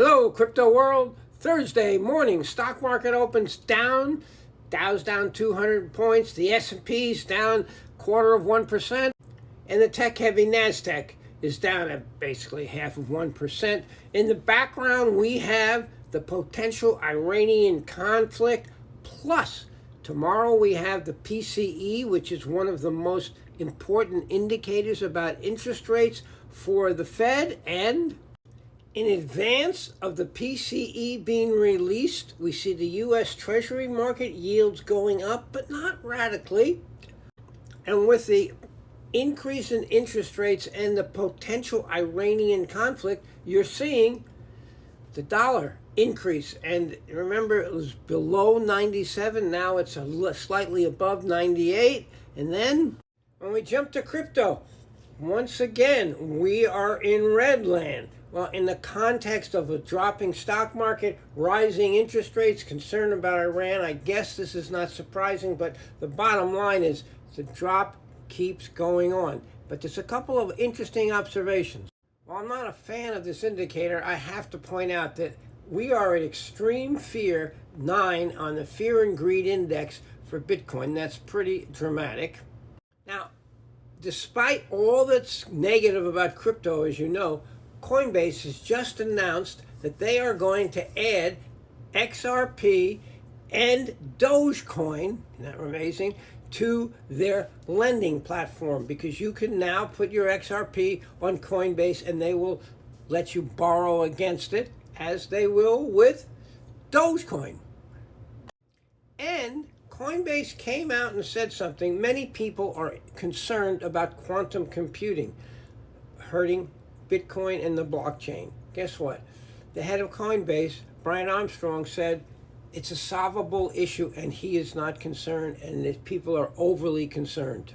Hello, crypto world. Thursday morning, stock market opens down. Dow's down 200 points. The S&P's down 0.25%. And the tech-heavy NASDAQ is down at basically 0.5%. In the background, we have the potential Iranian conflict. Plus, tomorrow we have the PCE, which is one of the most important indicators about interest rates for the Fed. And in advance of the PCE being released, we see the U.S. Treasury market yields going up, but not radically. And with the increase in interest rates and the potential Iranian conflict, you're seeing the dollar increase. And remember, it was below 97. Now it's slightly above 98. And then when we jump to crypto, once again, we are in red land. Well, in the context of a dropping stock market, rising interest rates, concern about Iran, I guess this is not surprising, but the bottom line is the drop keeps going on. But there's a couple of interesting observations. While I'm not a fan of this indicator, I have to point out that we are at extreme fear 9 on the fear and greed index for Bitcoin. That's pretty dramatic. Now, despite all that's negative about crypto, as you know, Coinbase has just announced that they are going to add XRP and Dogecoin, isn't that amazing, to their lending platform, because you can now put your XRP on Coinbase and they will let you borrow against it, as they will with Dogecoin. And Coinbase came out and said something. Many people are concerned about quantum computing hurting Bitcoin and the blockchain. Guess what? The head of Coinbase, Brian Armstrong, said it's a solvable issue and he is not concerned, and that people are overly concerned.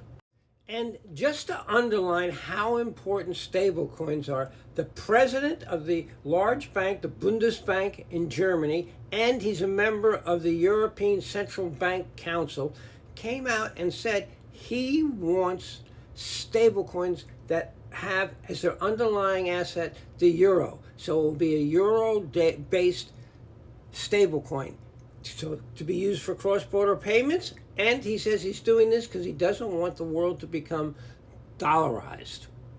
And just to underline how important stablecoins are, the president of the large bank, the Bundesbank in Germany, and he's a member of the European Central Bank Council, came out and said he wants stablecoins that have as their underlying asset the euro. So it will be a euro-based stablecoin, so to be used for cross-border payments. And he says he's doing this because he doesn't want the world to become dollarized.